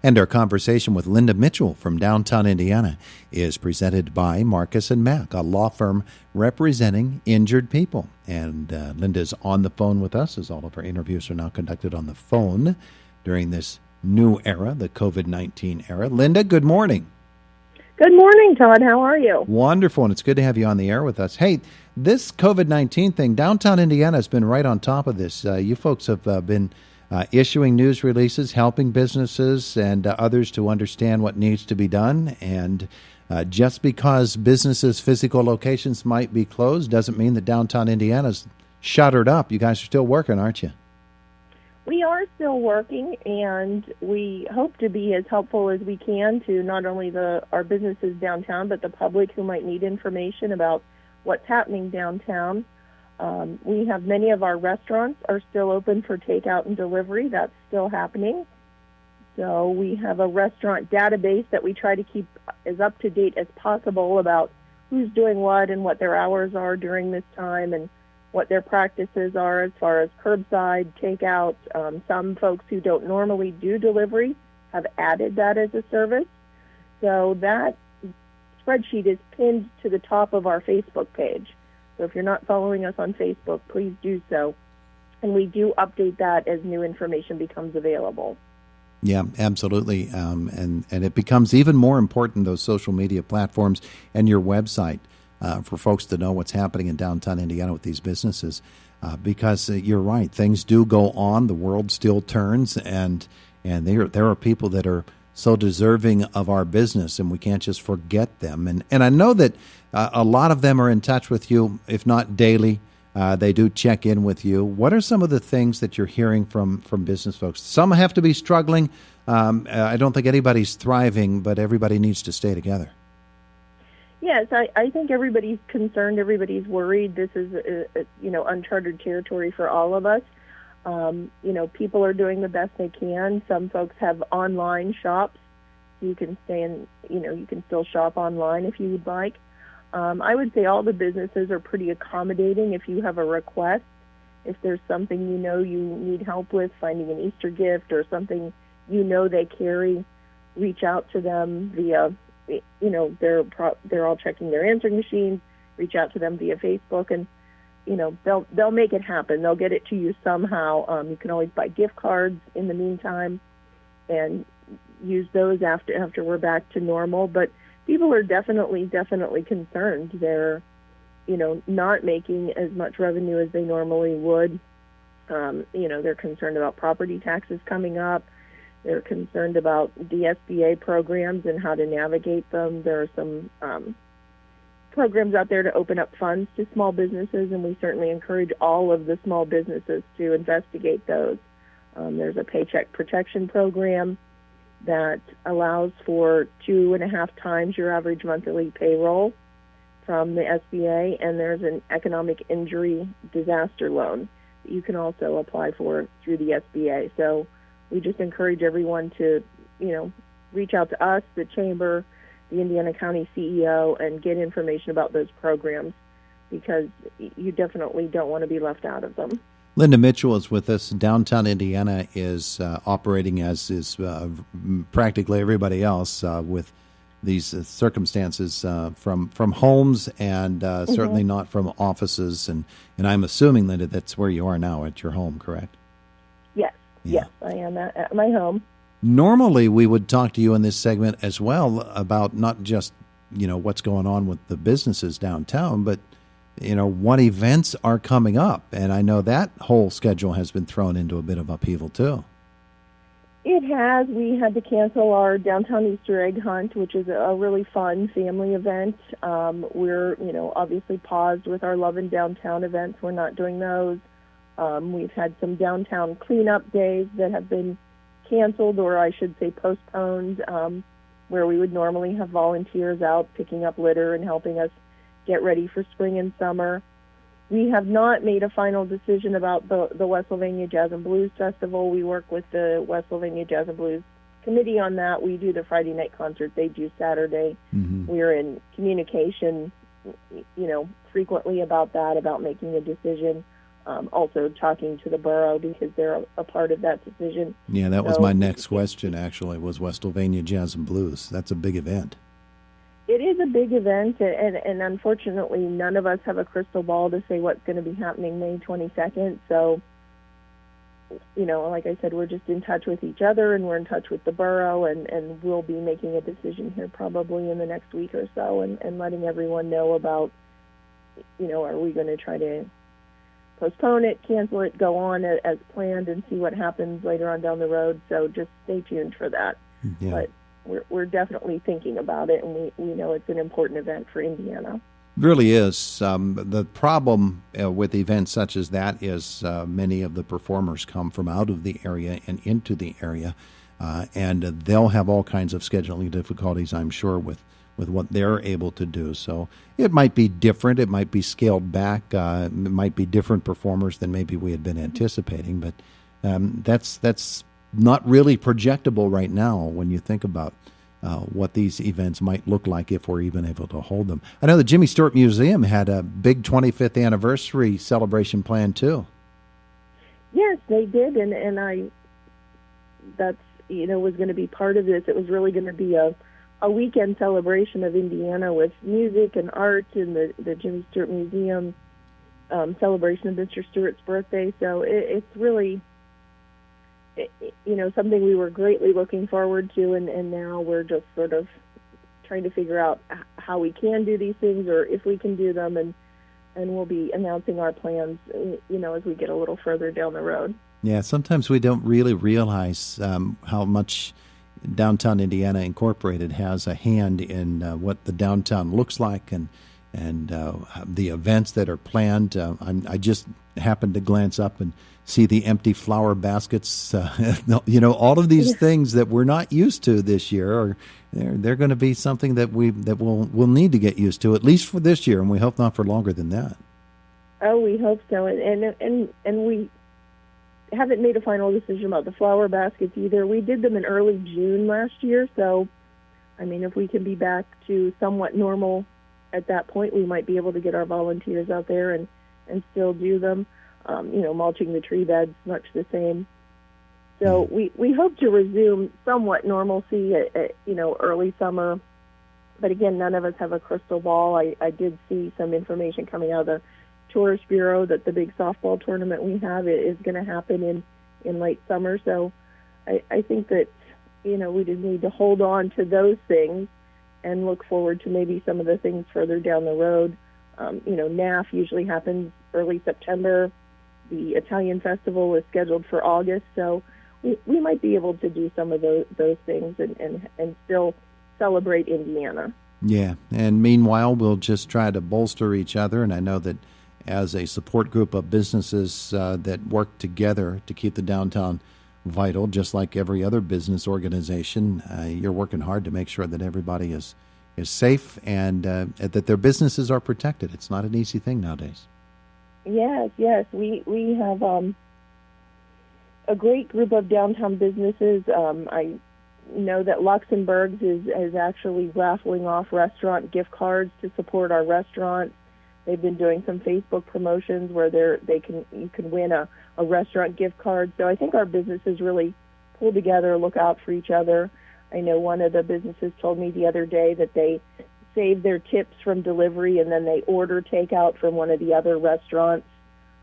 And our conversation with Linda Mitchell from downtown Indiana is presented by Marcus and Mack, a law firm representing injured people. And Linda's on the phone with us, as all of our interviews are now conducted on the phone during this new era, the COVID-19 era. Linda, good morning. Good morning, Todd. How are you? Wonderful, and it's good to have you on the air with us. Hey, this COVID-19 thing, downtown Indiana has been right on top of this. You folks have been issuing news releases, helping businesses and others to understand what needs to be done. And just because businesses' physical locations might be closed doesn't mean that downtown Indiana's shuttered up. You guys are still working, aren't you? We are still working, and we hope to be as helpful as we can to not only our businesses downtown, but the public who might need information about what's happening downtown. We have many of our restaurants are still open for takeout and delivery. That's still happening. So we have a restaurant database that we try to keep as up to date as possible about who's doing what and what their hours are during this time and what their practices are as far as curbside, takeout. Some folks who don't normally do delivery have added that as a service. So that spreadsheet is pinned to the top of our Facebook page. So if you're not following us on Facebook, please do so. And we do update that as new information becomes available. Yeah, absolutely. And it becomes even more important, those social media platforms and your website, for folks to know what's happening in downtown Indiana with these businesses, because you're right, things do go on, the world still turns, and there are people that are so deserving of our business, and we can't just forget them. And I know that a lot of them are in touch with you, if not daily. They do check in with you. What are some of the things that you're hearing from business folks? Some have to be struggling. I don't think anybody's thriving, but everybody needs to stay together. Yes, I think everybody's concerned, everybody's worried. This is, uncharted territory for all of us. People are doing the best they can. Some folks have online shops. You can you can still shop online if you would like. I would say all the businesses are pretty accommodating. If you have a request, if there's something you need help with, finding an Easter gift or something they carry, reach out to them via they're all checking their answering machines. Reach out to them via Facebook, and they'll make it happen. They'll get it to you somehow. You can always buy gift cards in the meantime, and use those after we're back to normal. But people are definitely concerned. They're not making as much revenue as they normally would. They're concerned about property taxes coming up. They're concerned about the SBA programs and how to navigate them. There are some programs out there to open up funds to small businesses, and we certainly encourage all of the small businesses to investigate those. There's a Paycheck Protection Program that allows for 2.5 times your average monthly payroll from the SBA, and there's an economic injury disaster loan that you can also apply for through the SBA. So we just encourage everyone to, reach out to us, the Chamber, the Indiana County CEO, and get information about those programs, because you definitely don't want to be left out of them. Linda Mitchell is with us. Downtown Indiana is operating as is practically everybody else with these circumstances from homes and certainly not from offices. And I'm assuming, Linda, that's where you are now, at your home, correct? Yes. Yeah. Yes, I am at my home. Normally, we would talk to you in this segment as well about not just, what's going on with the businesses downtown, but what events are coming up. And I know that whole schedule has been thrown into a bit of upheaval, too. It has. We had to cancel our downtown Easter egg hunt, which is a really fun family event. We're, obviously paused with our Love in Downtown events. We're not doing those. We've had some downtown cleanup days that have been canceled, or I should say postponed, where we would normally have volunteers out picking up litter and helping us get ready for spring and summer. We have not made a final decision about the West Sylvania Jazz and Blues Festival. We work with the West Sylvania Jazz and Blues Committee on that. We do the Friday night concert. They do Saturday. Mm-hmm. We're in communication, frequently about that, about making a decision. also talking to the borough because they're a part of that decision. Yeah, that was my next question, actually, was Westlvania Jazz and Blues. That's a big event. It is a big event, and unfortunately, none of us have a crystal ball to say what's going to be happening May 22nd. So, like I said, we're just in touch with each other, and we're in touch with the borough, and we'll be making a decision here probably in the next week or so, and letting everyone know about, are we going to try to postpone it, cancel it, go on as planned, and see what happens later on down the road. So just stay tuned for that. Yeah. But we're definitely thinking about it, and we know it's an important event for Indiana. Really is. The problem with events such as that is many of the performers come from out of the area and into the area, and they'll have all kinds of scheduling difficulties, I'm sure, with what they're able to do. So it might be different. It might be scaled back. It might be different performers than maybe we had been anticipating, but that's not really projectable right now when you think about what these events might look like if we're even able to hold them. I know the Jimmy Stewart Museum had a big 25th anniversary celebration planned too. Yes, they did, and that's was going to be part of this. It was really going to be a weekend celebration of Indiana with music and art and the Jimmy Stewart Museum celebration of Mr. Stewart's birthday. So it's really something we were greatly looking forward to, and now we're just sort of trying to figure out how we can do these things or if we can do them, and we'll be announcing our plans, as we get a little further down the road. Yeah, sometimes we don't really realize how much Downtown Indiana Incorporated has a hand in what the downtown looks like and the events that are planned. I just happened to glance up and see the empty flower baskets. All of these things that we're not used to this year they're going to be something that we'll need to get used to, at least for this year, and we hope not for longer than that. Oh, we hope so, and we haven't made a final decision about the flower baskets either. We did them in early June last year, so if we can be back to somewhat normal at that point, we might be able to get our volunteers out there and still do them. Mulching the tree beds, much the same. So we hope to resume somewhat normalcy at early summer. But again, none of us have a crystal ball. I did see some information coming out of the Tourist Bureau that the big softball tournament we have is going to happen in late summer. So I think that, we just need to hold on to those things and look forward to maybe some of the things further down the road. NAF usually happens early September. The Italian Festival is scheduled for August, so we might be able to do some of those things and still celebrate Indiana. Yeah, and meanwhile, we'll just try to bolster each other, and I know that as a support group of businesses that work together to keep the downtown vital, just like every other business organization, you're working hard to make sure that everybody is safe and that their businesses are protected. It's not an easy thing nowadays. Yes. We have a great group of downtown businesses. I know that Luxembourg's is actually raffling off restaurant gift cards to support our restaurants. They've been doing some Facebook promotions where you can win a restaurant gift card. So I think our businesses really pull together, look out for each other. I know one of the businesses told me the other day that they save their tips from delivery and then they order takeout from one of the other restaurants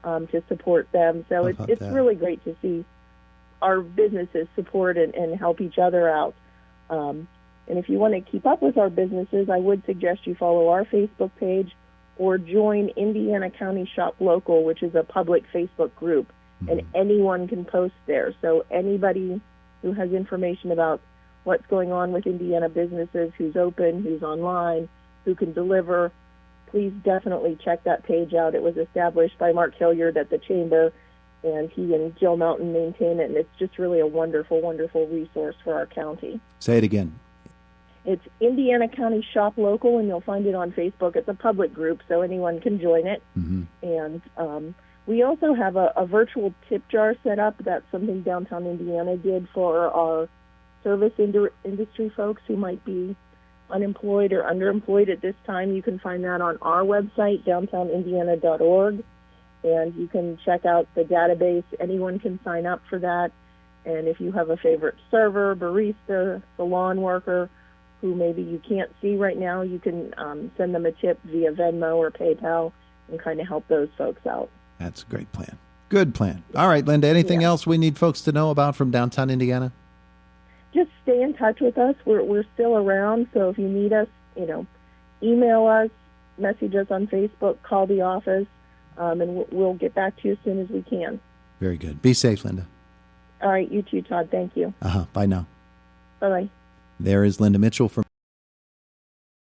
to support them. So it's really great to see our businesses support and help each other out. And if you want to keep up with our businesses, I would suggest you follow our Facebook page or join Indiana County Shop Local, which is a public Facebook group, and anyone can post there. So anybody who has information about what's going on with Indiana businesses, who's open, who's online, who can deliver, please definitely check that page out. It was established by Mark Hilliard at the Chamber, and he and Jill Melton maintain it, and it's just really a wonderful, wonderful resource for our county. Say it again. It's Indiana County Shop Local, and you'll find it on Facebook. It's a public group, so anyone can join it. And we also have a virtual tip jar set up. That's something Downtown Indiana did for our service industry folks who might be unemployed or underemployed at this time. You can find that on our website, downtownindiana.org. and you can check out the database. Anyone can sign up for that. And if you have a favorite server, barista, salon worker who maybe you can't see right now, you can send them a tip via Venmo or PayPal and kind of help those folks out. That's a great plan. Good plan. All right, Linda, anything else we need folks to know about from downtown Indiana? Just stay in touch with us. We're still around, so if you need us, email us, message us on Facebook, call the office, and we'll get back to you as soon as we can. Very good. Be safe, Linda. All right, you too, Todd. Thank you. Bye now. Bye-bye. There is Linda Mitchell from